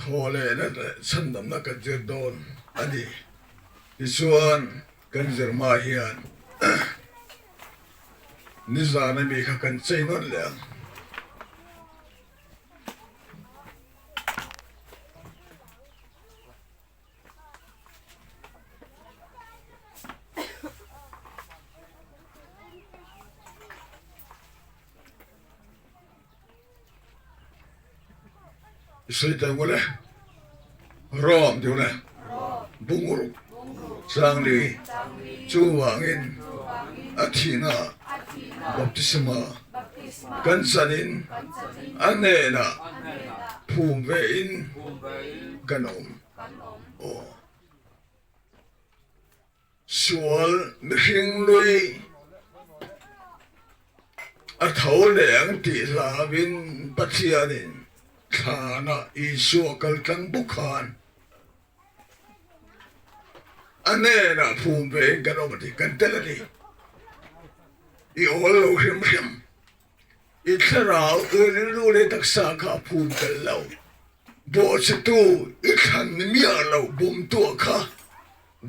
thô lệ đó là sân nằm nó cần chưa đồn anh đi đi xuân cần giờ mai hiền ni ra này bị khắc cần chơi nó lẹ xây dựng cái này rom điều này bung ngủ sang đi chu hoàng in athena baptisma kan sanin anena phum ve in kanom o sual mihing lui a thau leng ti la bin pathianin khana isu kal tang bukhan anena phum ve kanom ti kan telani i olo him him i tharau ulu le taksa kha phum kal lo bo tu i khan mi lo bum tu kha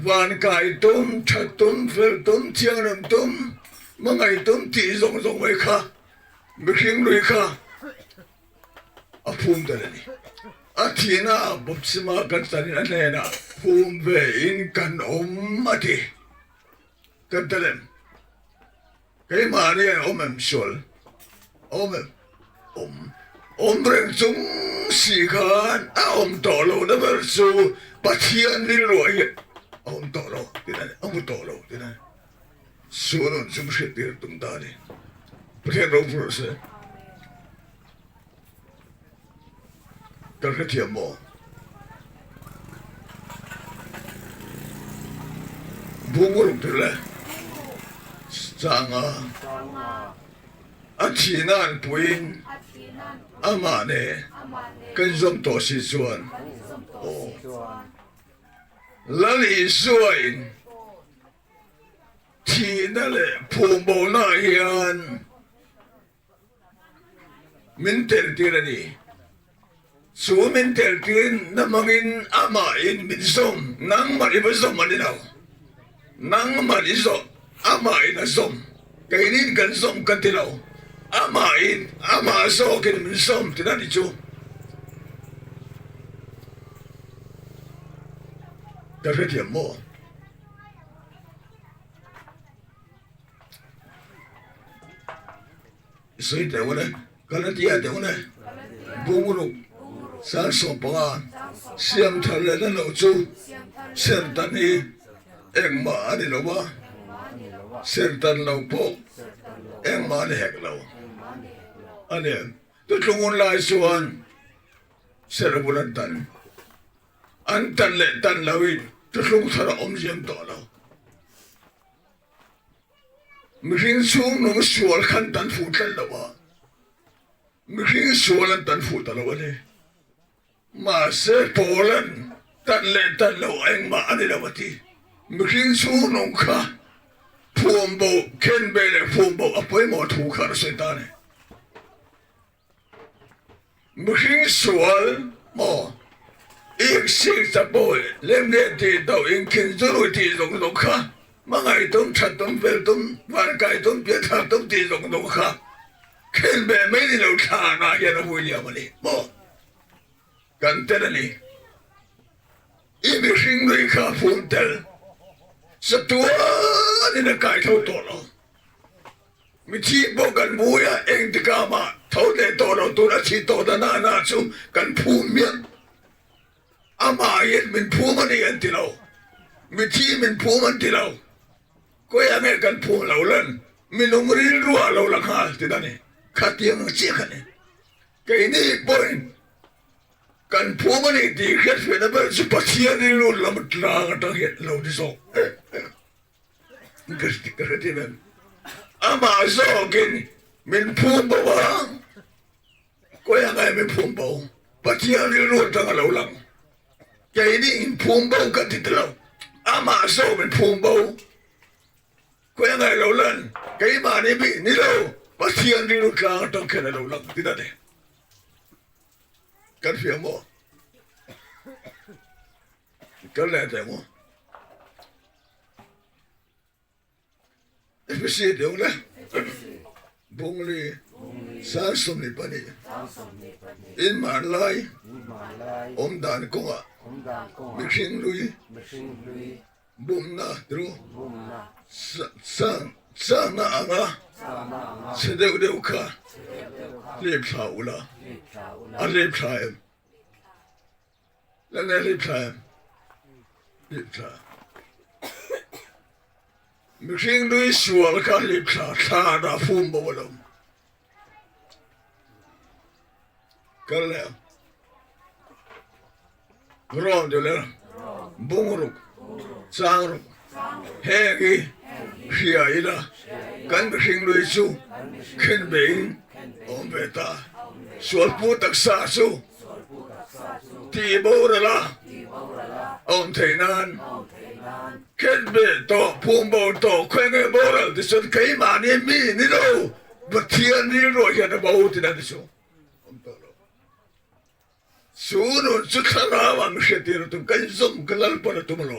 van kai tum that tum fel tum chiang nam tum mangai tum ti zong zong mai kha mi khing lui kha a phum dalani athina baptisma kan tani anena phum ve in kan mati kan dalem cái mà này ông em sول ông reng chung si khan ông tổ lô nó vẫn su bắt thiên đi rồi ông tổ lô thế này ông tổ lô thế này su nó chung sẽ đi tung ta đi bắt thiên rong phụ sẽ cái thiệp mỏ buông ngủ thế này 장아 아치난 부인 아마네 근som 도시수원 랄리 수인 티나레 부모나히안 민텔티라니 수민텔티는 나망인 아마인 민som 낭말이 벌써 말이라고 낭말이소 amain na som kainin kan som kan tilaw amain ama so kin min som tinani chu ta fait ya mo soi te wala kana tia te wala bunguru sa so pa siam thale na lo chu siam tani eng ma ni lo ba sertan lau po em ma hek lau ane tu tungun lai suan serabulan tan antan le tan lawin tu tung thara jem to lau mihing sung nung sual khan tan fu tan lawa mihing sualan tan fu tan lawa ne ma se polan tan le tan lau eng ma ane lawati mihing sung nung kha phum bộ khen bề để phum bộ ấp với một thủ khởi sợi ta này một khi sual mò ít sinh ra bồi lên điện thì tàu in khen rồi thì dùng dùng khác mà ngày tôm chặt tôm về tôm vạn cái tôm biết thà tôm thì dùng dùng khác khen bề mấy đi đâu thà na hiện nó vui nhiều mà đi mò cần tên là đi ít bị sinh người khác phun tên sa tua ni na kai thâu to lo mi chi bo kan bu ya eng ti ka ma thâu de to lo tu na chi to da na chu kan phu mian ama yen min phu man yen ti lo mi chi min phu man ti lo ko ya me kan phu lo len mi nong ri ruwa lo la kha ti da ni kha ti ang chi kha ni ke ni point kan phu man ti khet fe na ba su pathia ni lo la ma tla ta het lo di so Gerti kerti ben, ama zogen min pumba wa, ko yang ay min pumba, pati ang niluto ng laulang, kaya ini pumba ka titlaw, ama zo min pumba, ko yang ay laulan, kaya mani bi nilaw, pati ang niluto ng kaya laulang, tidak deh, kan fiya mo, ก็แล้วแต่ว่าไม่ใช่เดี๋ยวนะบุงลีสารสมนิปนีอินมาลายอมดานกงะมิชิงลุยบุมนาตรูสังนาอ่ะเสด็จเดียวค่ะเรียบสาวละเรียบสายแล้วไงเรียบสายเรียบสายมิชิงลุยสวลค่ะเรียบสายชาดาฟุมบวลมก็แล้วรอมอยู่แล้วบุงรุกจางรุกเฮกีเชียอีละกันมิชิงลุยสู้ขึ้นเบงอมเบตาสวลปูตักษาสู้ที่บูระละอมเทนันขึ้นเบตโตพูมโบโตเคว้งบูระที่สุดใครมานี่มีนี่ดูบัดเทียนนี่รู้เห็นบ่าวที่นั่นที่สุดสูนุสุขลาวังเสตีรุตุกันซุ่มกันลัลปนตุมโล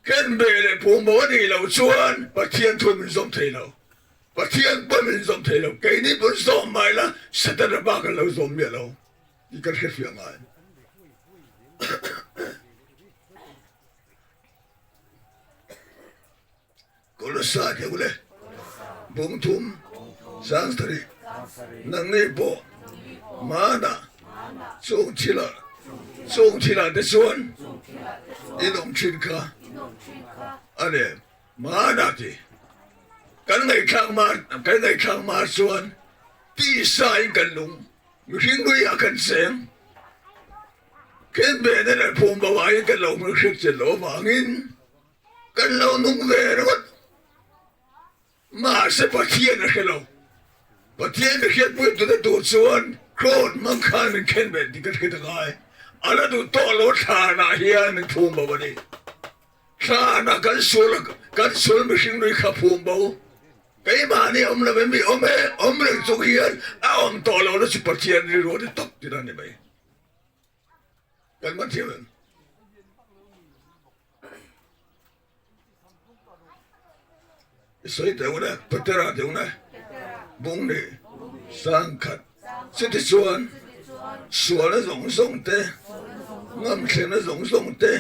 กันเบลพูมโบนี่เราชวนบัดเทียนทุนซุ่มเทเราบัดเทียนปุ่มซุ่มเทเราแกนี่ปุ่มซุ่มไม่ละสัตว์บ้ากันเราซุ่มเยอะเรานี่ก็เห็นยังไงกุลสาเกี่ยวเลยบุงทุมสังสตรีนังนี่โบมานะส่งทีละเดชวนอินอมชินค่ะอันนี้มานะที่กันไงข้างมาส่วนตีสายกันลุงมิชิงลุยอากันเสียงเข็นเบนนั่นพูมบ่าวกันเราไม่คิดจะโลบางินกันเรานุ่งเวรวัดมาเสพเทียนนะเราปะเทียนไม่เขียนพูดตัวตัวส่วนโครนมังคันมันเข็นเบนที่กันคิดยังไงอะไรดูโตโลชาหน้าเฮียมันพูมบ่าวนี่ชาหน้ากันสูลมิชิงลุยขับพูมบ่าวไอ้บ้านนี่อมละไม่มีอมเลยสุขียันอมโตโลแล้วสิปะเทียนนี่รู้ได้ตบที่นั่นนี่ไหมกันมาเที่ยวสวยเดี๋ยวนะพัฒนาเดี๋ยวนะบุ้งนี่สังขัดสุดที่ส่วนแล้วส่งเตะงามเชนส่งเตะ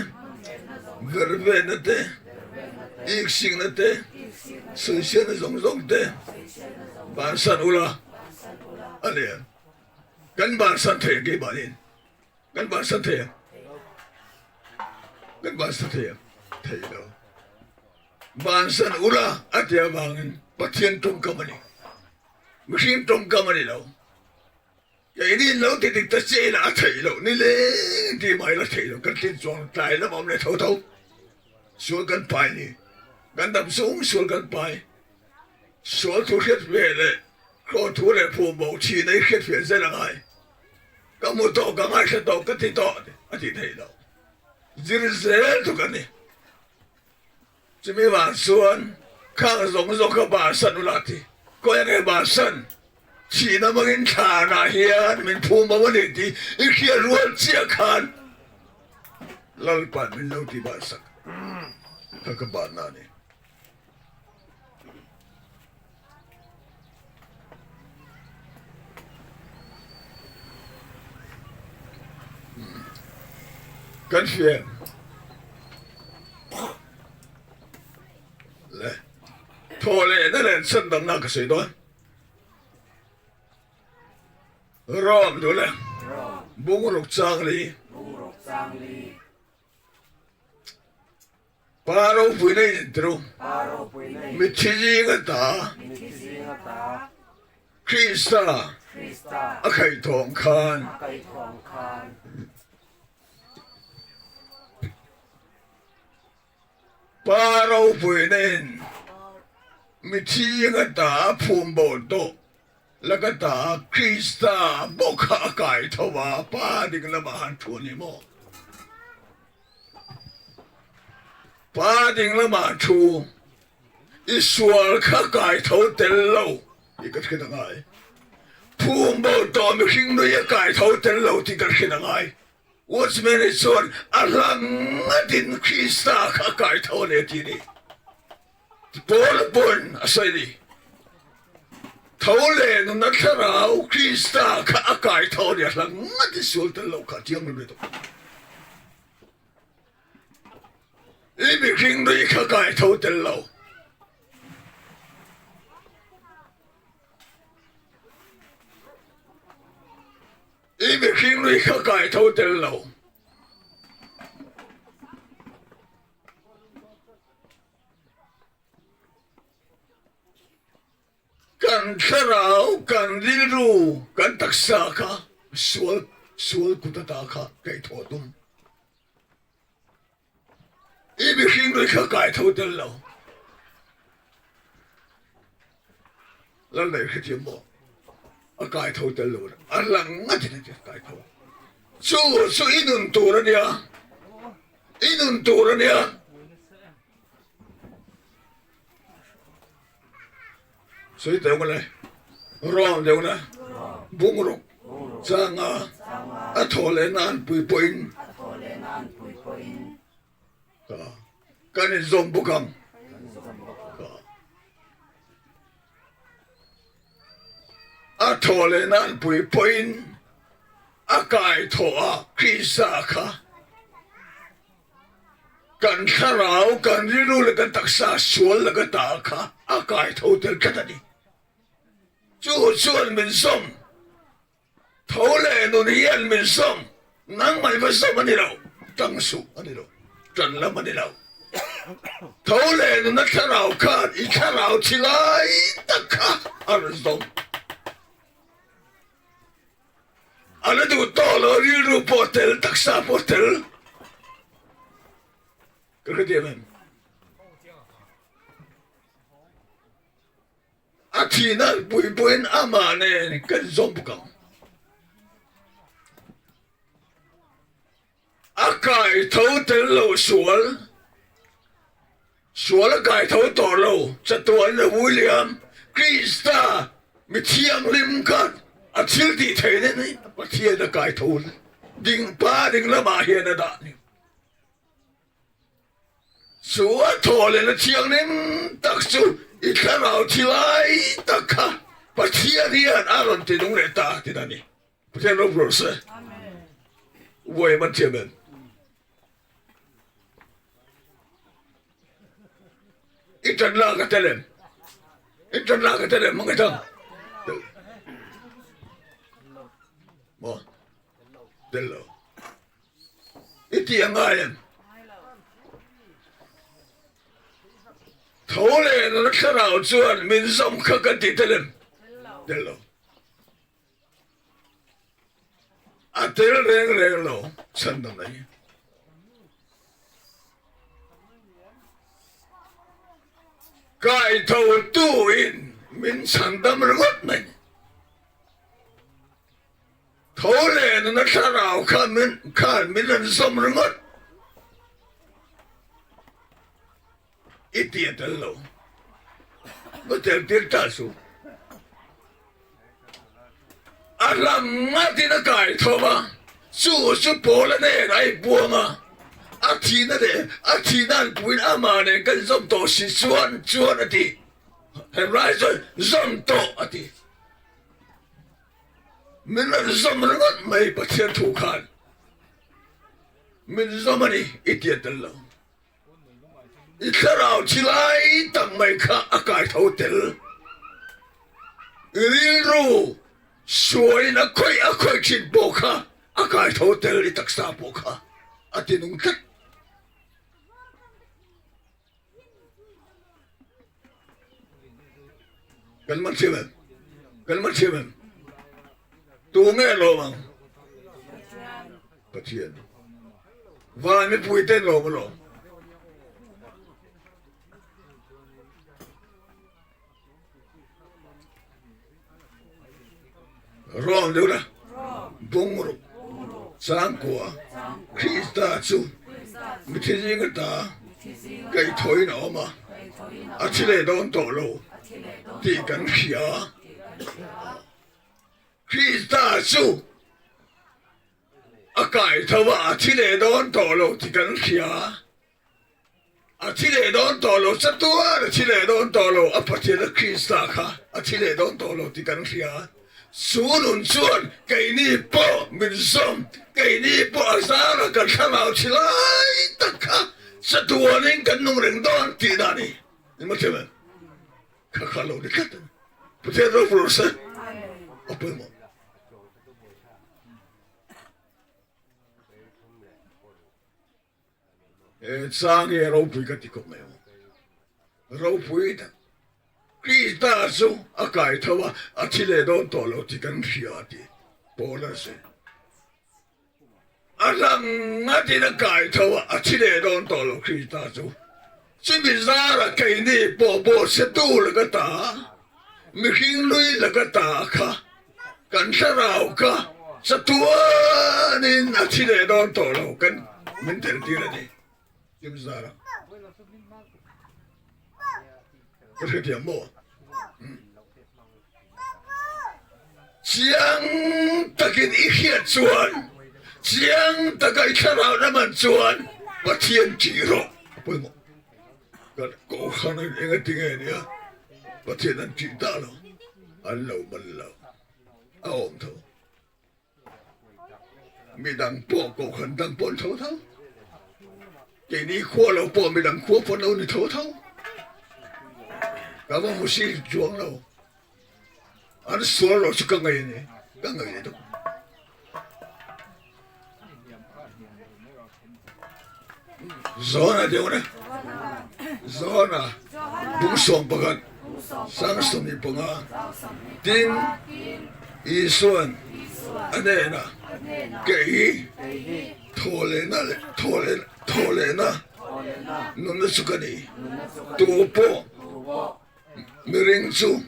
เวรเวนเตะอีกสิ่งเตะสุเชนส่งเตะบานสันอุลาอะไรกันบานสันเทกี่บานินกันบานสันเทเทโลบานสันอุลาอัตยาบางปัทยันตรงกำมันมิชิมตรงกำมันเราอย่างนี้เราติดตัดเจล่ะเทโลนี่เลยที่ไม่ละเทโลกันติดจวงตายแล้วมันเลยเท่าส่วนกันไปนี่กันดับสูงส่วนกันไปส่วนทุกเรื่องเวลาก็ทุกเรื่องผู้บอกชี้ในเรื่องเวลาอะไรก็มุดต่อก็ไม่ใช่ต่อก็ติดต่ออธิษฐานเราจิตเสด็จทุกคนนี่จะมีบางส่วนข้างส่งกับบาสันอุลาติก็ยังไงบาสันชี้น้ำมันชาหน้าเฮียนมันผู้มาวันนี้อีกเขียนรัวเสียขันลัลปันมันเล่าที่บาสักข้ากับบานนั่นนี่กันเฟียนเลยโทรเลยนั่นแหละสันดำนักเสียด้วยรอมดูเลยบุงรุกจางลีปารุปุยในตรุมิชิจิกันตาคริสตาอภัยทองคานปาเราปุยเน้นมิที่ยังก็ตาภูมิโบโตแล้วก็ตาคริสตาบกขาไก่ทว่าป้าดิกละมาหันทุนิโมป้าดิกละมาทูอิสวาลขาไก่ทว่าเตลโลอีกคิดยังไงภูมิโบโตมิชิงด้วยไก่ทว่าเตลโลที่กันคิดยังไง我这边的说阿郎阿丁克斯塔卡盖头的地里，波了本阿谁的？头嘞那看到克斯塔卡盖头的郎阿丁说的老卡讲的都，一边听着卡盖头的老。一边听着卡盖头的老。kan sarau kan liru kan taksa ka sual kutata ka kay thodum ibiging ri ka kay thodel lo lalay khiti mo a kay thodel lo alang ngatin kay thod so inun tura niya所以对我来，让对我来，不我咯，张啊拖来难背背，啊，干你总不干，啊拖来难背背，啊盖拖啊披萨卡，干卡劳干日路那个特色说那个大卡，啊盖拖的干的。就算民送，头来弄的烟民送，能买不送嘛你喽？当数嘛你喽？真了嘛你喽？头来弄那看好看，一看好起来，大卡二送，阿拉都到了日路波特，特沙波特，这个点们。阿提那不阿妈呢，跟踪不讲。阿盖头的路说了盖头多路，这段的威廉、克里斯塔、米天林卡，阿提地台的呢，把天的盖头零了马现的大呢。说拖来了天林特殊。一看到起来，大卡把天的阿伦这种来打的那里，不见得不是。我也们姐们，一阵那个的人，蒙个灯，么，对了，一点爱人。头来那看到转民众可跟地的人，对了，啊对了，真的没。盖头都因民产他们的我们，头来那看到看民人什么人我。一点的路，我这点大数，阿拉阿弟那盖头嘛，就是播了那来播嘛，阿提那不阿妈呢，跟上都是转的地，还来说上多啊地，没那什么人没把天土看，没什么呢一点的路。一看到起来，当没看阿盖头的，例如所以那快进波卡阿盖头的你特啥波卡阿弟弄看，跟嘛去问，多咩路嘛？不见，外面不一定路不路。让流了，崩了，三国，克里斯塔主，没听见个打，给推了嘛，阿起来当道路，地跟下，克里斯塔主，阿กายทว่าที่เลดอนต่อโลที่กันเสียที่เลดอนต่อโลสัตัวที่เลดอนต่อโลอภัทยคริสต์ค่ะที่เลดอนต่อโลที่กันเสียสูนุนส่วนไก่นี่ปอมินซอมไก่นี่ปอสารกันข้าวชิลายตะค่ะสัตัวนึงกันนุ่งเร่งดอนที่นั่นนี่มันใช่ไหมข้าข้าเราได้กันประเทศเราโปรเซสเอาไปหมดสร้างเอเราพูดกันที่ก็ไม่เราพูดนะคริสต์สูอากาศทว่าที่เลดอนต่อเราที่กันเสียดีโปรเซสลังที่นักกายทว่าที่เลดอนต่อเราคริสต์สูชิบิซาระไก่นี่ปอบเสตูแล้วก็ตามีหิงลุยแล้วก็ตาค่ะกันสราวค่ะสตัวนี่ที่เลดอนต่อเรากันมันเต็มที่แล้วนี่ชิบิซาระก็คือเดียมโม่เสียงตะกินอีเขียดชวนเสียงตะไคร้ข้าวน้ำมันชวนมาเทียนจีโร่ไปหมดก็โกหกนั่นเองที่ไงเนี่ยประเทศนั้นจีตาเราอันเรามันเราเอาเถอะมีดังปอกโกขันดังปนเท่าอย่างนี้ขั้วเราปอมีดังขั้วปนเราในเท่าก็ว่ามุสีจวงเราอันส่วนเราจะกังไงเนี่ยกังไงเนี่ยทุกzona dia mana zona bungsong pagan sangsumi panga tin isuan anena kei tholena nunna sukani tupo miringsu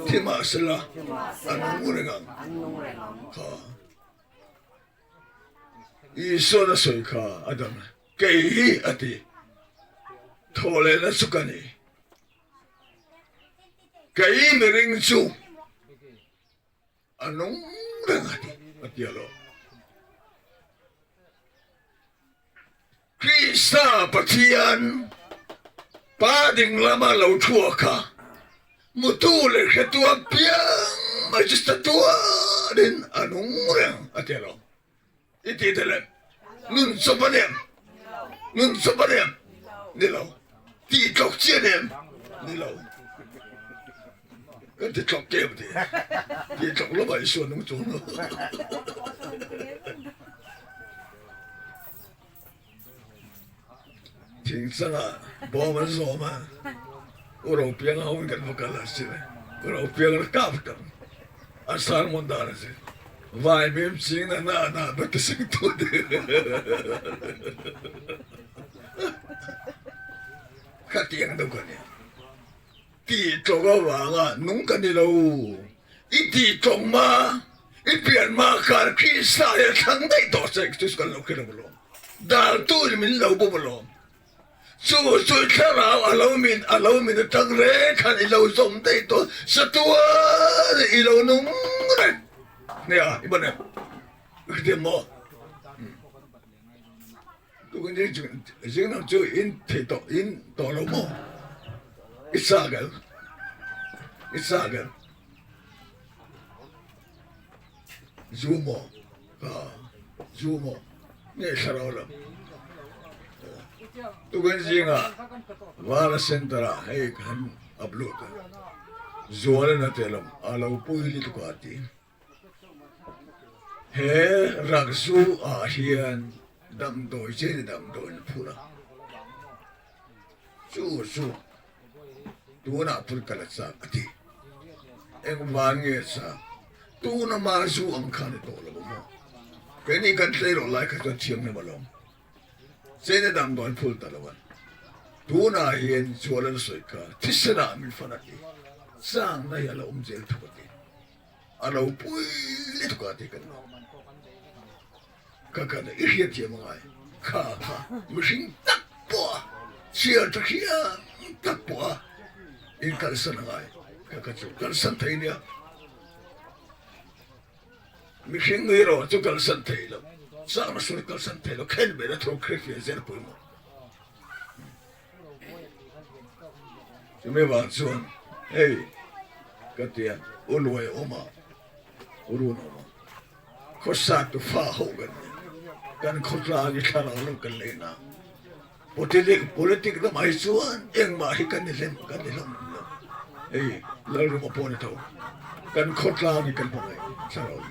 timasla anungurengang ha isuan soika adam kei ati thole na sukani kei miring su anong rangati atialo Krista patian pading lama lau tua ka mutule ketua piang majestatua din anong rang atialo iti telem nun sopanem nun sopanem nilaw ti tok chenem nilaw kan ti tok kem ti tok lo bai suan nung chung ting sanga bo man so ma uro piang hawin kan bakala sile uro piang kap kan asar mondara se vai mem sing na bet sing tu de katiang đâu kan ya ti trông ga wanga nung kan ni lo i ti trông ma i pian ma kar ki sa ya thang dai to se tu kan lo kira lo dal tu min lo bo lo so khara alo min tang re kan i lo som dai to sa tu i lo nung re ne ya ibane ke mo tu kan je nang jo in te to in to lo mo isagal zumo ne saralam tu kan je nga wala sentara hey kan upload zuala na telam alaw puili to kati he ragsu ahian dam doi che dam doi pura su tu na pur kala sa ati eng wange sa tu na ma su ang khan to lo mo ke ni kan tle ro lai ka to chiang ne balong se ne dam doi pul ta lo tu na hien chualan soi ka tisana min fanati sang na ya lo umjel thu ti alo pui le to ka ti kan kakana ihya ti mangai ka machine tak po sia ta kia tak po in kalsan ngai kakachu kalsan thainia machine ngiro chu kalsan thailo sang na surikal san pelo ken be na tro krek ye zer pui mo me ba chuan hey katia ulwai oma urun oma khosa tu fa ho kan khotla gi thara lo kan le na politik da mai chuan eng ma hi kan ni lem hey lalu mo pon to kan khotla gi kan po thara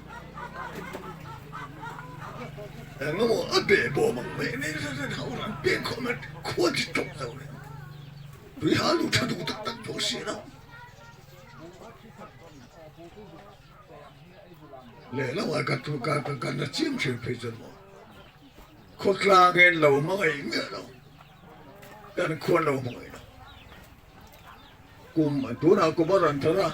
ngô ở bể bộ mà mẹ nên ra hậu làm bên không mà khuôn thì trộm đâu này vì hà lũ cha đủ tất chỗ xí đâu lẽ là ngoài cả là chiếm chuyện phải dân mà khốt la cái lầu mà ấy nữa đâu cái khuôn lầu mà ấy đâu cùng mà tú nào cũng bắt đầu thở ra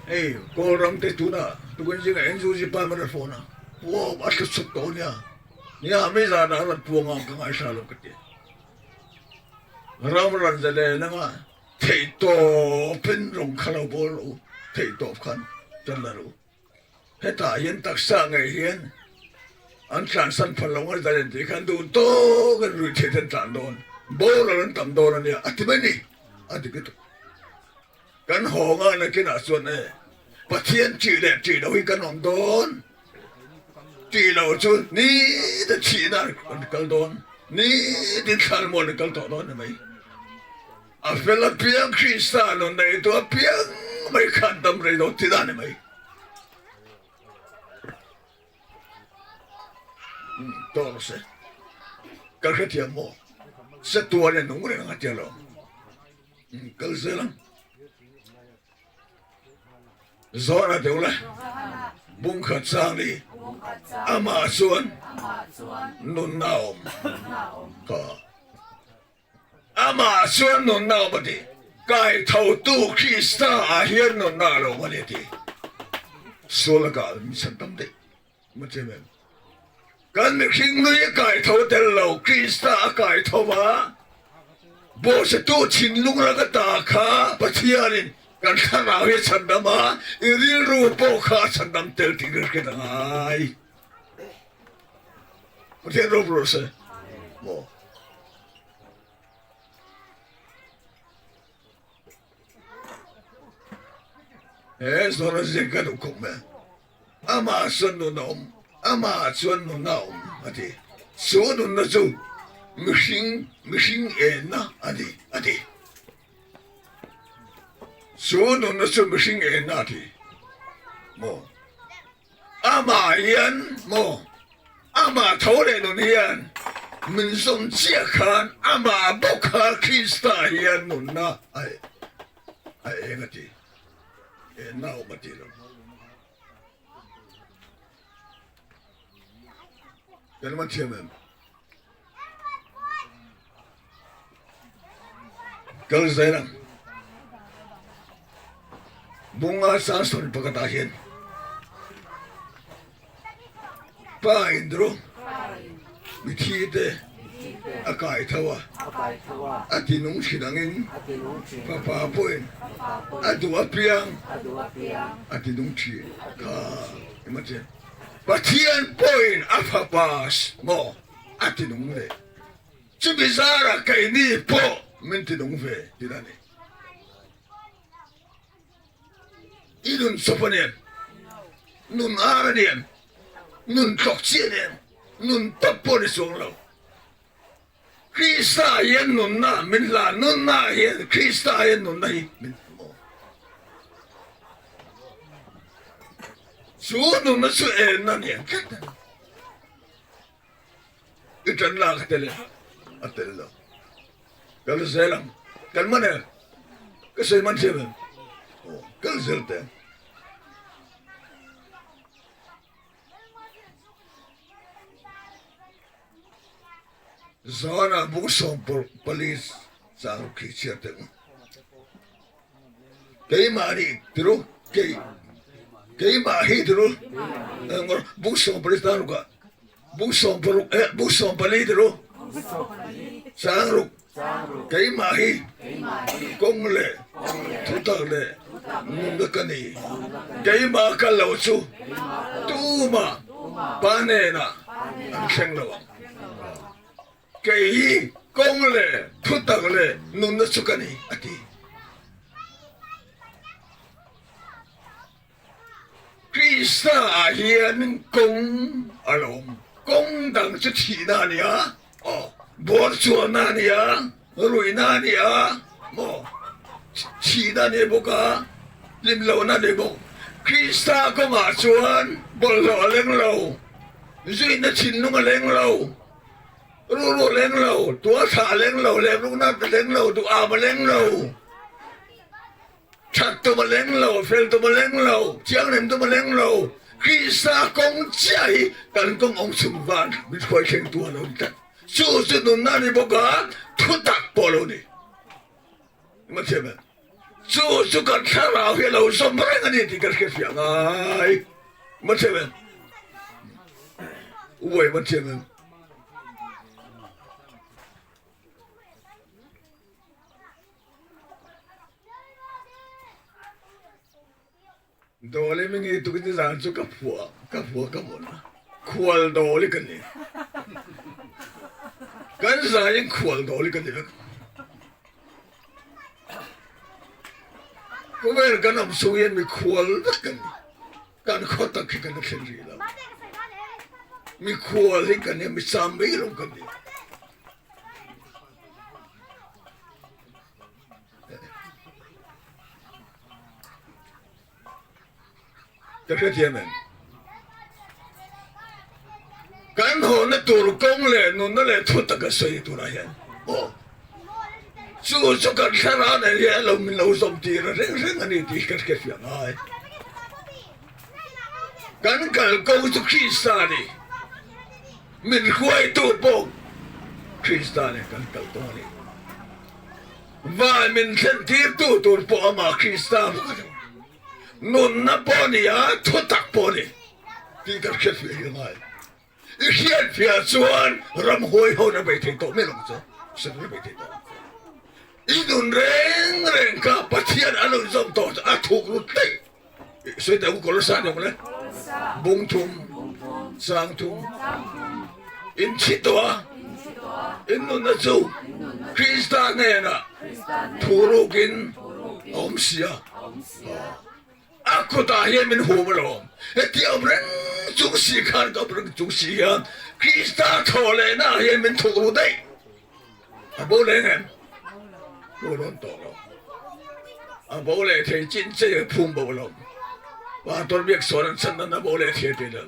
ê cô rong tới tú nào tú quên gì cái anh du gì ba mươi phone à wow bắt cái sụp tổ nha nhà mấy giờ đã là buông ngang cái ngày sao lúc cái ram ran giờ này nè mà thấy to bên rong khăn áo bò lũ thấy to khăn chân là lũ hết ta hiện tác sang ngày hiện anh sản sản phẩm lông ở đây thì khăn đủ to cái rồi thấy chân tràn đòn bò là nó tầm đòn này à thì bên này à thì cái cái hồ ngang này cái nào xuân này bắt thiên chỉ đẹp chỉ đâu cái nòng đòn chỉ là chú ní đã chỉ là con đòn ní đi khai môn con đòn này mấy à phải là biếng Christian nó này tôi biếng mấy khăn tâm rồi đó thì đó này mấy đó là sao cái chuyện mà sẽ tua lên nông người ngang chợ cái gì lắm gió là đâu là bung khát sang đi ama xuân nôn nào cả ama xuân nôn nào mà đi cái thầu tu khi sa hiền nôn nào rồi mà đi số là cả mình sẵn tâm đấy mà chơi mình cái mình khi người cái thầu tên lâu khi sa cái thầu mà bố sẽ tu chín lúc là cái ta khá bắt hiền kan khana he chandama iri rupo kha chandam tel tigir ke dangai ote ro se mo zora zeka do komme ama sunu nom ama sunu nom ati sunu na zu machine na adi số nó số machine ấy nè thì mò ama yên mò ama thấu lên nó yên mình sống chia khan ama bốc khá Krista yên nó na ai cái gì nào mà gì đâu cái mà thiệt mà cái gì đó bunga sa son pagkatahin pa indro mitite akai thawa atinung sinangin papapoin adu apiang atinung chi ka imagine patian poin apapas mo atinung le chibizara kai ni po mintinung ve dinani 이런 소포님, 눈 아라님, 눈 덕지님, 눈 떡보리 속로. 크리스타의 눈나 민라 눈나의 크리스타의 눈나이 민모. 수 눈나 수 애나니. 일단 나가텔레, 아텔레. 갈세랑 갈만해. 그래서 만지면, 갈셀 때. Zona busong police sa kichirten. Kay mari tiro kay mahi tiro. Ngor busong police tano ka. Busong police tiro. Sangro kay mahi kongle tutagle nundakani kay makalaw su tuma panena anh xem đâu cái công lệ thốt tạc lệ nôn nó xuất cái này đi Krista hiền công ở lòng công đẳng cho thị na nia bỏ chùa na nia rồi na nia mo thị na nia bốc à lim lâu na nia bốc Krista có ngã chuan bỏ lọ lên lâu duy na chín nó lên lâu ru lên lâu tua thả lên lâu lên lúc na lên lâu tua à mà lên lâu chặt tua mà lên lâu phèn tua mà lên lâu chiang nem tua mà lên lâu Krista công chạy cần công ông sùng van mình phải khen tua lâu thật chú chú nôn na đi bốc à thốt tạc bỏ lâu đi mà xem mà chú chú cần thả rào hiện lâu xong rồi anh đi thì cần cái việc ai mà xem mà ui mà xem mà đồ lấy mình nghĩ tụi cái rằng chú cặp phùa một khuôn đồ lấy cái này cái gì những khuôn đồ lấy cái này có vẻ là cái nằm sâu yên mình khuôn rất cái này cái khó tắc cái này khen gì lắm mình khuôn lấy cái này mình xăm mấy luôn cái này cái gì mà cái hồn nó tụt công lệ nó lại thốt cái sợi tụt lại chú chú cái thằng này là lâu mình lâu xong thì nó rèn anh đi thì cái việc này cái câu chú Krista đi mình quay tụt bộ Krista này cái câu đó đi và mình thân thiết tụt bộ mà Krista nôn na bỏ đi à thốt tạc bỏ đi thì cái việc này hiện phía chuan ram hoi ho na bai thei to me long cho sen na bai thei to idun reng ka pathian alo zom to a thuk lu tei soi ta ko lo sa dong le bung thum sang thum in chi to in nun na chu Krista ne na thurukin om sia aku dah yang menghubung, tiap orang jungsi kan kau orang jungsi ya, Krista thole na yang menthuru deh, boleh kan, boleh tolong, boleh thei cincin pun boleh, waktu biak soran sana na boleh thei tidak,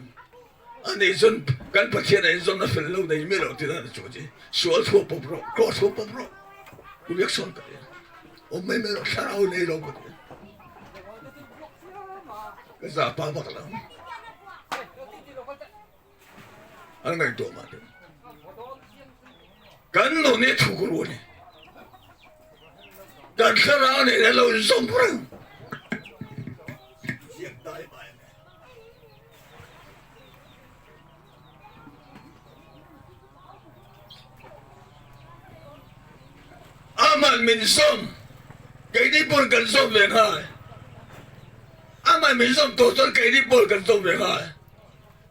ani zon kan pasien ani zon na fellow na email tidak ada cuci, soal tu popro, kau tu popro, biak son kaya, omai melo sarau ni long kaya. cái gì ba bạc lắm anh này đồ mà được cái nó này thuộc luôn này cái cái nào này là lâu sống rồi aman mình sống cái đi buồn cần sống liền hai aman mình sống tổ chức cái đi buồn cần sống liền hai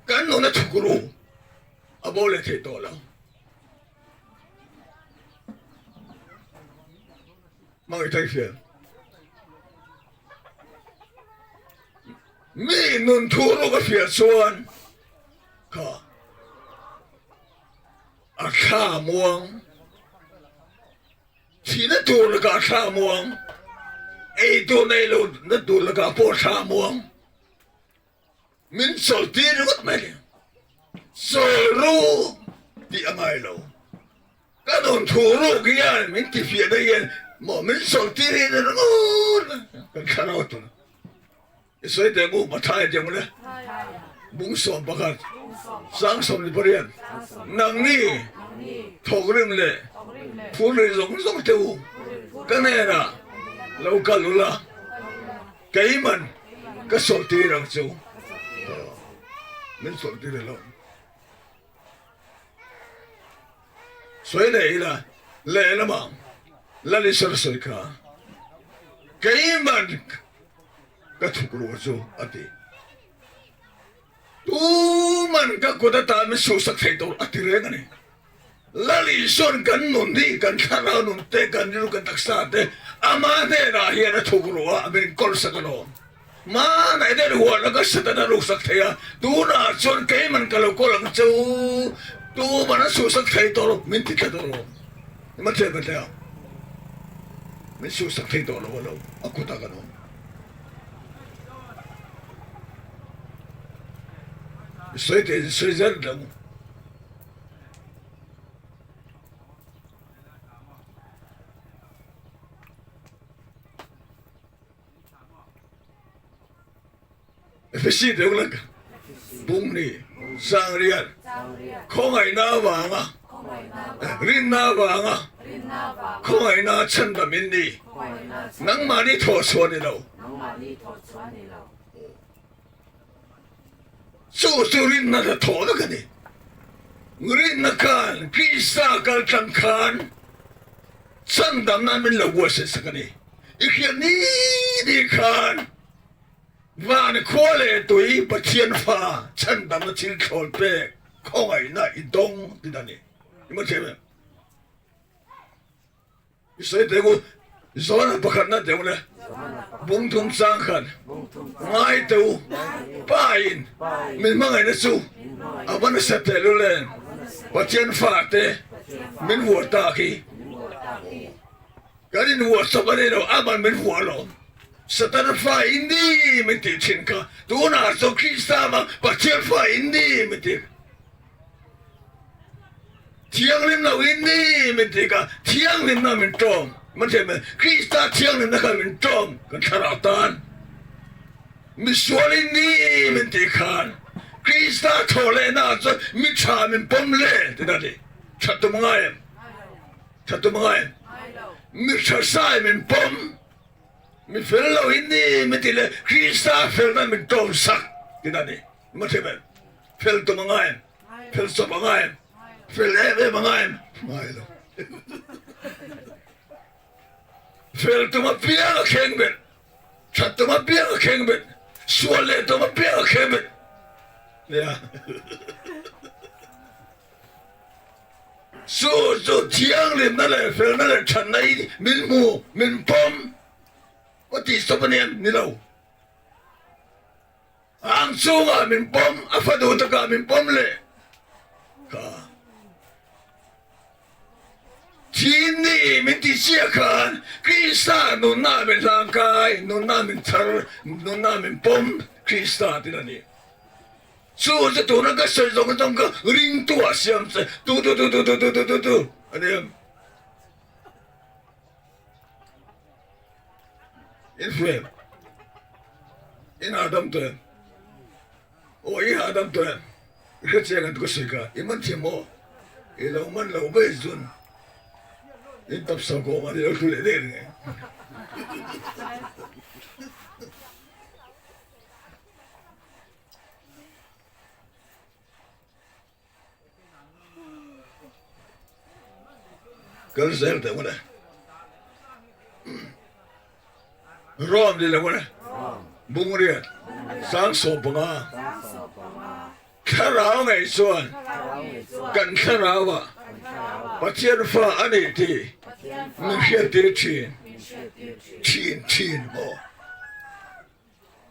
cái nó này thuộc luôn bố lại thấy to lắm mọi người thấy phiền mi nun thu nó cái phiền xuân cả kha muang chỉ nó thu là cả kha muang ấy tu này luôn nó thu là cả bộ kha muang mình sợ tiền nó mất mày solo di amai lo kadon thuro kia mình ti phía đây mà mình sợ tiền nó ngon cái khả năng đó rồi để ngủ mà thay cho mình bung sôm bạc sáng sớm đi bơi nang ni thầu rim lệ phụ nữ giống tiêu cái này là lâu cả lâu la cái mình cái sợ tiền rằng chú mình sợ tiền là所以你啦，嚟啦嘛，嗱你想水卡，幾萬個土路做啊啲，都มันก็กดตามมันสู้สักไทยตัวอัติเรงนี่ลาลิส่วนกันนุนดีกันข้าวนุนเตกันยูกันตักษาเตอามาเดราเฮียนะทุกรัวเป็นกอลสักโนมาไหนเดรัวแล้วก็สตาร์ลูกสักไทยดูน่าส่วนเกมันก็ลูกหลังจูดูมันสู้สักไทยตัวมินติดตัวมันเจ็บกันแล้วมันสู้สักไทยตัวเราอักุตากันโนสวยที่สวยจังเลยเอฟซีเดี๋ยวละกันบุ้งนี่สังเรียนคงไงน้าว่างอ่ะรินน้าว่างอ่ะคงไงน้าฉันแบบนี้นังมานี่ทอดสวนนี่เราสู้รินน่าจะทอดกันนี่รินนักการพิซซ่ากันจังการฉันดำน้ำเป็นละวัวเสียสักนี่อีกอย่างนี้ดีการว่าในขั้วเลยตัวอีปะเทียนฟ้าฉันดำน้ำชิ้นโฉลเปกข้องไอ้น่าอีดงที่นั่นนี่มันเจ็บไหมสวยแต่กูสอนประคันนั่นเดี๋ยวเลยบุ้งทุ่งสังขันง่ายตัวป้าอินมันมั่งไงนะสู้อาวันนี้เสร็จแล้วเลยปะเทียนฟ้าเตะมันหัวตาขี้การนี้หัวสบายเลยอามันมันหัวหลงสตาร์ฟ้าอินดี้มันติดชินค่ะตัวน่าจะคริสต์มาปะเทียนฟ้าอินดี้มันติดเที่ยงเล่นน่ะอินดี้มันติดค่ะเที่ยงเล่นน่ะมันจอมมันใช่ไหมคริสต์เที่ยงเล่นน่ะมันจอมกันขนาดนั้นมิสวาลินดี้มันติดค่ะคริสต์โทรเลยน่าจะมิชามันปมเล่ที่นั่นดิชัดตัวมั้งไงชัดตัวมั้งไงมิชาใส่มันปมมิเฟลเราอินดี้มันติดเลยคริสต์เฟลนั้นมันจอมสักที่นั่นดิมันใช่ไหมเฟลตัวมั้งไงเฟลสมั้งไงเฟลเอมั้งไงไม่หรอกเฟลตัวมาเปียกแข็งเป็นชัดตัวมาเปียกแข็งเป็นส่วนเล่ตัวมาเปียกแข็งเป็นเนี่ยสู้เที่ยงเล่นั่นแหละเฟลนั่นแหละฉันไหนมินมูมินปมว่าที่สมเนียนนี่เราอังสู้อ่ะมินปมอาฟาดูตะกามินปมเลยค่ะที่นี่มินที่เสียกันคริสต์นุนน่าเป็นร่างกายนุนน่าเป็นทาร์นุนน่าเป็นปมคริสต์ที่นั่นนี่สู้จะตัวนั้นก็ใส่ตรงนั้นก็ริงตัวเสียมใส่ตัวอันนี้อินฟลูเอนอินอาดัมตัวโอ้ยอาดัมตัวก็เชื่อกันตัวสิกาอิมันเชื่อมั้งอิเรามันเราไม่จุนอินทับสังคมมันเราคุยเรื่องไงก็เสียแต่วันนั้นรอมดีเลยวันนั้นบุ้งเรียนสังสมปงาข้าราวไงส่วนกันข้าราวะปัจเจียนฟ้าอันนี้ที่มีเพียงที่ชีนโม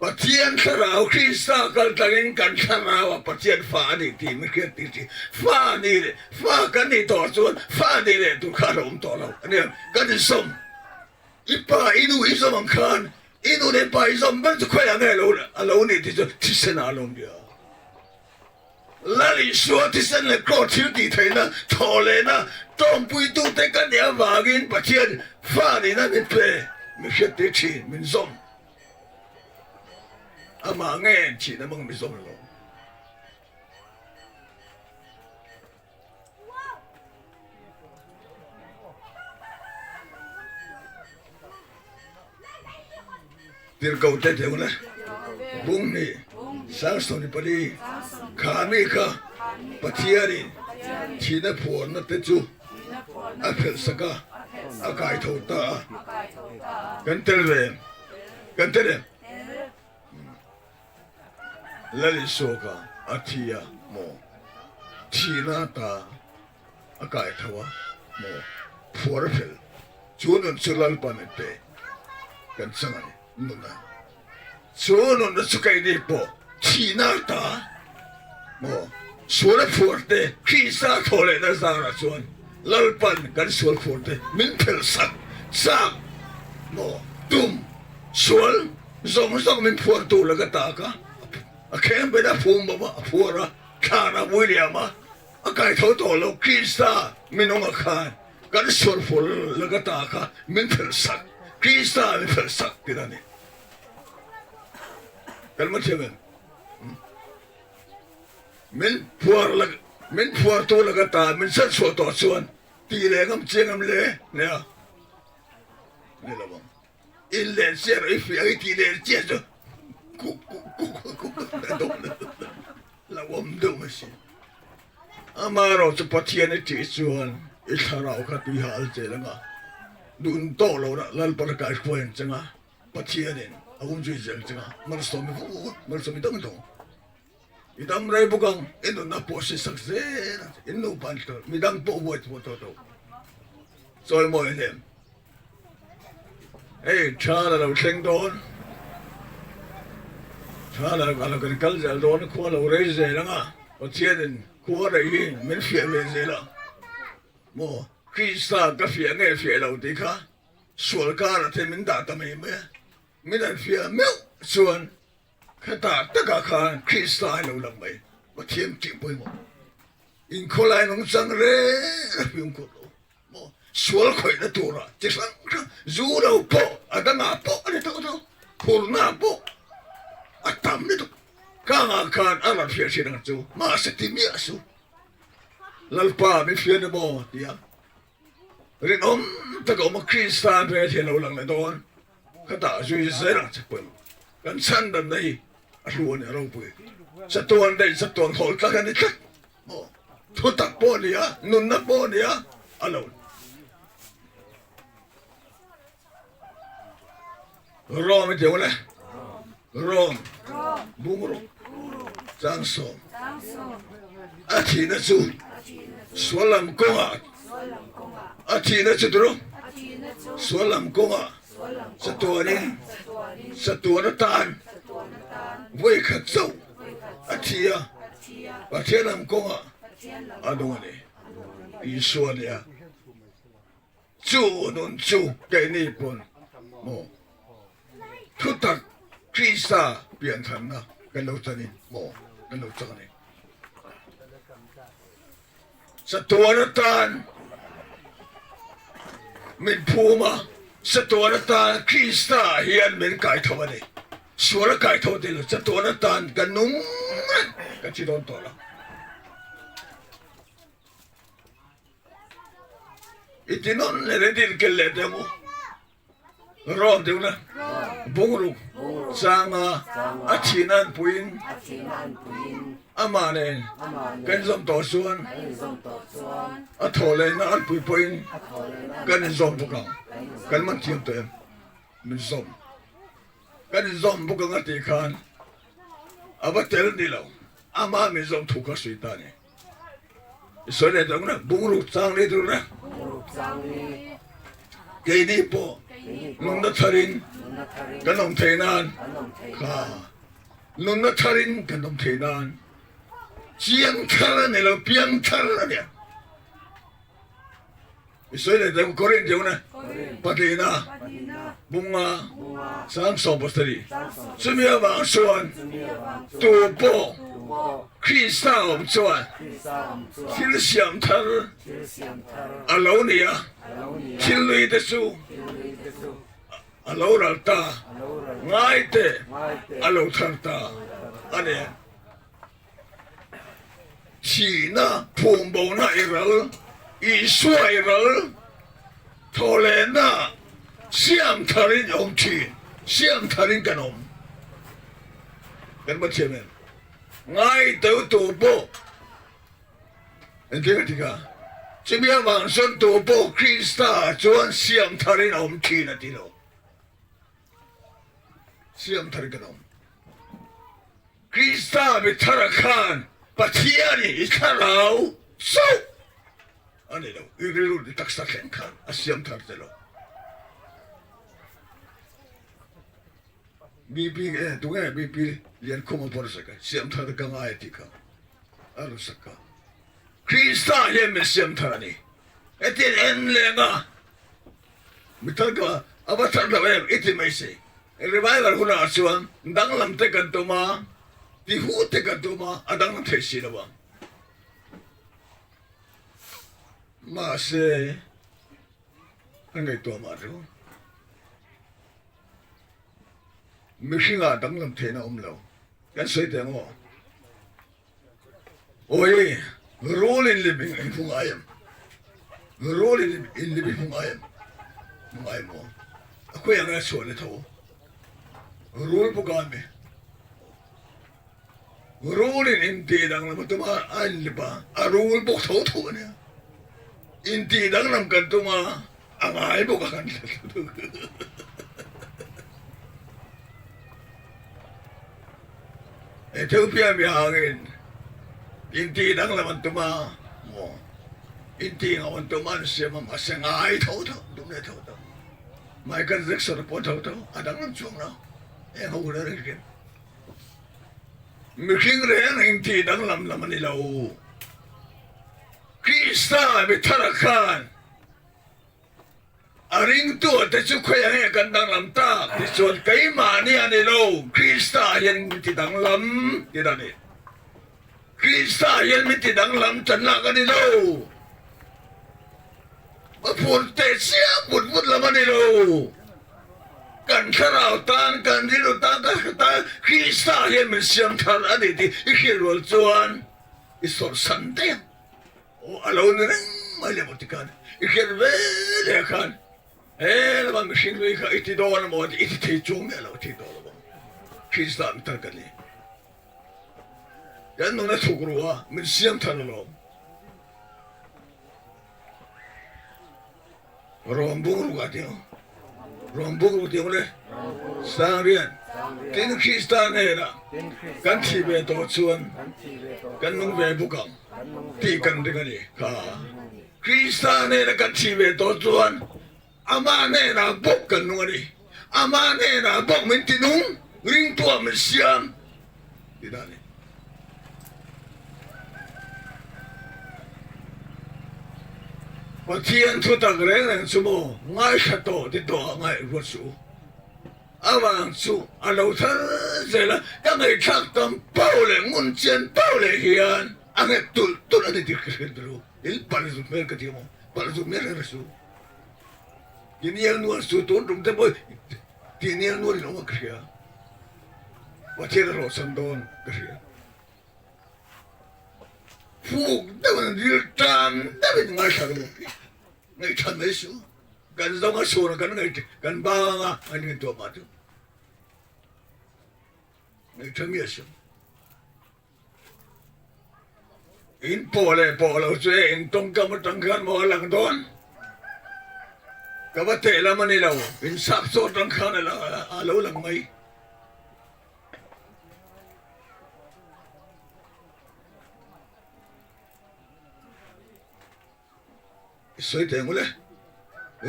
ปัจเจียนข้าราวคริสต์กันตั้งกันข้าราวะปัจเจียนฟ้าอันนี้ที่มีเพียงที่ฟ้านี่เลยฟ้ากันนี่ต่อส่วนฟ้านี่เลยตุข้ารวมต่อเราอันนี้กันสมอีป้าอินูอิสมังคันอินูเนี่ยป้าอิสมันจะคุยยังไงเราเนี่ยที่เสนาลงเดียวลาลิชัวที่เสนาโกรธที่ดีไทยนะทอเลยนะต้องไปดูแต่กันเดียววากินปัจเจียนฟ้านี่นะมันเป็นไม่ใช่ที่ชีนมันสมอามาเงี้ยชีนมันไม่สมหรอกเดี๋ยวเขาจะเดี๋ยวนะบุ้งนี่สังสนปรีขามีค่ะปัจเจียนี่ชีนผัวนั่นเตจูอาเพลสกาอากายโทตากันเตลกันเตลลลิโซกาอาทิยา โมทีหน้าตาอากาศทว่าโมผัวรเพลจูนสุลัลปันเตกันสังไงนุนนะจูนสุกัยดีปอทีหน้าตาโมสวนผัวเตขี้ซาโทเลนะสาระชวนลัลปันกันสวนผัวเตมินเพลสักโมตุมสวนส่งมินผัวตูละก็ตากะแค่เป็นอาภูมิบ่ผัวระข้าราวิเลียมาอากาศเท่าตัวเราคริสตามินองอาคารกันสวนผัวละก็ตากะมินเพลสักคริสตามินเพลสักที่นั่นนี่กันมันเชื่อมั้ยมินผัวตัวละก็ตามินสัตว์ส่วนต่อส่วนตีเลยกำเจียงกำเลยเนี่ยนี่ละบ้างอินเลนเสียร์ไอ้ฝีไอ้ตีเลนเจียจ้ะกูดูละวมดูมั้ยสิอามาเราจะพัฒนาที่ส่วนอิสระเราคัดวิหารเจริญอ่ะดูนโตเราละลัลปรากาศควายจังอ่ะพัฒนาเนี่ยอาวุธจุยเจริญจังอ่ะมันสมิต้องอิดามไรบุกังอินุนับโพสิสักเซนอินุปันต์มิดังโพบวยทุกตัวสวยมวยเนี่ยเอ้ชาลาเราเชิงโดนชาลาเรากันกัลเจลโดนขวาเราเรย์เจลังอ่ะพัฒนาเนี่ยขวาเราอีมินฟิเอเวเจล่ะโมคริสต์กับฟิเอเงฟิเอเราดีค่ะส่วนการที่มินด่าทำไมไม่มินฟิเอเมลส่วนข้าตาตะกาคานคริสต์ให้เราลังไปว่าเทียมจิบไปหมดอินโคไลน้องสังเร่พิมพ์คนโมสวลคอยนั่ตัวละจะสังจูเราโปอะดังอาโปอะไรตัวพูดน้าโปอะทำนี่ตัวข้างอาคารอาราฟิอาชินังจูมาสติมีอาสูลัลปาไม่ฟิอาเนโมเดียเรื่องตะกอมาคริสต์ให้เราลังเลยโดนข้าตาจูอิสระจะไปกันสันดันได้รู้เนี่ยเราไปสัตว์ได้สัตว์หอลตักันนี่ตักโอ้ทุตักปอเนี่ยนุนนับปอเนี่ยอะไรรอไม่เจอเลยรอบุ้งรอจังสมอาทิตย์นั้นจูสวลัมกงอาอาทิตย์นั้นจูดรู้สวลัมกงอาสัตว์นี้สัตว์นัตานเวขัดเจ้าอาทิยาประเทศลำกงอ่ะอาดูนี่อีส่วนเนี่ยจูนนจูแกนี่ปนโมทุตักคริสตาเปลี่ยนทันนะกันเราตอนนี้โมกันเราตอนนี้สัตว์นัตานมินพูมาสัตว์นัตานคริสตาเฮียนเป็นไก่ทว่านี่สวรรค์ไก่ทว่านี่สัตว์นัตานกันนุ่งกันที่โดนตัวละอีที่นั่นเลยดิลเกล็ดเดมูรอดเดี๋ยวนะบุงรุสังอาชินันปุยนอามาเนกันซอมต่อส่วนอาทอเลนันปุยนกันซอมบุกังกันมันเทียมเต็มมันซอมกันซอมบุกังอติคานอาบัตเตลนี่เราอามามันซอมทุกข์สุดท้ายส่วนเรื่องนั้นบุงรุสังเลยดูนะเกนี่ปอนุนนัทรินกันนมเทนานข้านุนนัทรินกันนมเทนานเจียงทาร์เนี่ยเราเปียงทาร์เนี่ยส่วนเรื่องโคเรียนเจ้านะปาตีนาบุงมาสังสมบัติสมัยบางส่วนตัวโปคริสต์อมส่วนทิลเซียมทาร์อาลาวเนียทิลลุยเดซูอาลาวรัลตาง่ายเตอาลาวทัร์ตาอันนี้ชีน่าพุ่งบน่าอิรัลอิสราเอลทอเลน่าเสียมทารินอมชีเสียมทารินกันอมกันบัดเชมันง่ายเต่าตัวโบเอ็นเดียร์ที่ก้าจะมีบางส่วนตัวโบคริสต์จวนเสียมทารินอมชีนั่นที่เราเสียมทารินกันอมคริสต์เป็นธนาคาร ปะเทียนี่อีข้าเราสู้อันนี้เราอีริลุดิตักสักแข่งขันอาเซียมทัดเจโลบีพีตัวไงบีพีเรียนคุ้มพอสักเซียมทัดกังไงติค่ะอารุสักคริสต์เยี่ยมเซียมทัดนี่เอติเอ็นเลงะมิทัลก็อาบัตรเราเองอิติไม่ใช่เรื่องอะไรคุณอาชวนดังลำเตกันตัวมาที่หูเตกันตัวมาอดังลำเทศิลป์ มาเสียอันนี้ตัวมาดูไม่ใช่งาดังลำเทน่ะเรากันสวยแต่งว่าโอ้ย rolling living อินฟุงไอม rolling in living ฟุงไอมฟุงไอมอ่ะคุยอะไรส่วนนี้ท่า roll พวกกันไหม rolling in ที่ดังลำตัวมาอันนี้ป่ะอ่ะ roll พวกท่าเนี่ยอินทีดังนำกันตัวมาอะไรพวกกันเอธิโอเปียมีหางอินทีดังนำกันตัวมาโมอินทีเอามันตัวมาเสียมาเสียงไอ้เท่าดูเนี่ยเท่าไม่กันเด็กสารพัดเท่าอ่ะดังนั้นช่วงเราเขาพูดอะไรกันมีสิ่งเรื่องอินทีดังนำมันนี่เราคริสต์เป็นธนาคารอาริงตัวแต่ชุกขยันกันดังลำตาที่ส่วนไก่มาเนี่ยนี่เราคริสต์ยังมีที่ดังลำที่นั่นเองคริสต์ยังมีที่ดังลำจันทร์กันนี่เรามาพูดเตะเสียบุดละมันนี่เรากันข้าเราตานกันที่เราตานกันตานคริสต์ยังมีเสียงทารอันนี้ที่อีกเรื่องจวนอีสอนสันเดียaloneไม่เลยหมดกันอีกแค่เวลากันแล้วบางสิ่งเลยค่ะอิทธิดอนหมดอิทธิจุ่มแล้วอิทธิดอนบ้างคริสต์มิตรกันเลยยันนู้นถูกรู้ว่ามันเสียงทันแล้วรวมบุกรุกันเดียวรวมบุกรุกันเดียวเลยสร้างเรียนที่คริสต์เนี่ยนะกันที่เวทชวนกันนุ่งเวบุกังที่กันด้วยกันนี่ค่ะคริสต์เนี่ยกันที่เวทชวนอามาเนี่ยนะบุกกันนู่นนี่อามาเนี่ยนะบุกมันที่นุ่งริงตัวมันเสียมที่นั่นนี่พอเที่ยงทุกตะเกรงนั่งชั่วโมงง่ายชัดโตที่ตัวง่ายรวดสูอาวันสูอาเราท่าเสร็จแล้วก็ไม่ชักตั้งเป้าเลยมุนเชียนเป้าเลยเฮียนอันนี้ตุลอันนี้ที่ขึ้นดูอีปาริสุเมร์กันที่มั้งปาริสุเมร์กันสูยินดีนวลสูตุนตรงเต็มไปที่นี่นวลลงมาขึ้นว่าเที่ยวเราสันโดนขึ้นฟูกแต่มันยืดตามแต่เป็นง่ายชัดมั้งง่ายชัดไม่สูกันต้องมาสู้กันง่ายกันบ้างอ่ะอันนี้ตัวมาดูง่ายทำยังไงอินโปเลยโปเราช่วยอินตรงกับมันตั้งกันมาหลังโดนกับว่าเตะแล้วมันนี่เราอินสับสนตั้งกันแล้วเราหลังไม่สวยเต็มเลย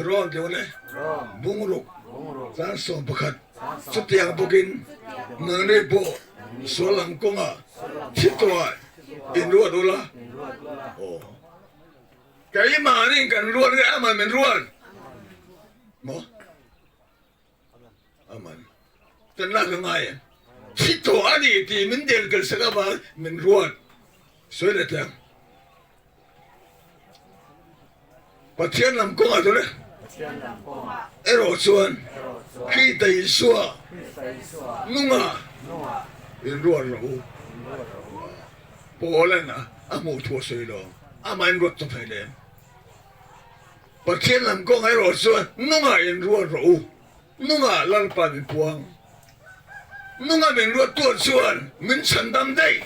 ร้อนเต็มเลยบุ้งรุกสารส่งประคัดสุดyang bukin menipu solang konga citwa indua dola oh kayak mana ni kan ruan kan aman men ruan mo aman tenang kengai citwa ni di mendel kel segala men ruan sudah tang Patian lam konga tu le ero chuan khi tây xua nunga in ruột rồi bỏ lên à amu thua sôi lo amain ruột trong phải lên và thiên làm con ấy rồi xuân nunga in ruột rồi nunga lăn pan buông nunga mình ruột tuột xuân mình sẵn đam đây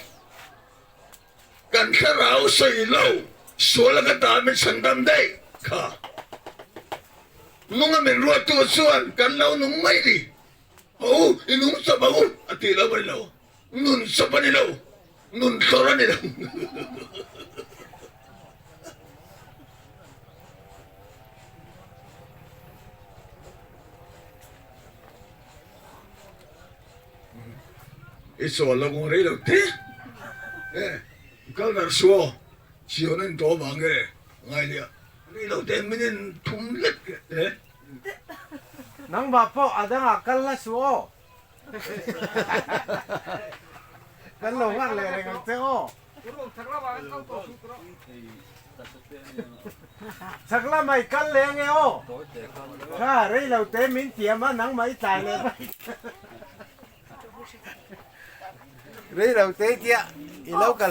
cần khá ráo sôi lâu số là cái ta mình sẵn đam đây cả nung amin ruột tuột xuân cần lâu nung mấy đi oh inung sập bao ati lâu bao lâu nun sập bao lâu 눈 떠라니라. Iso là con rei đầu tiên, các là số chiều nên tổ bằng cái ngày đi, rei đầu tiên mình thùng lết cái, nang bapo adang akal na suo. Kan lo ngang le ngang teo. Sakla mai kal le nge o. Ka rei lo te min tiama nang mai tai le bai. Rei lo te kia i lo kal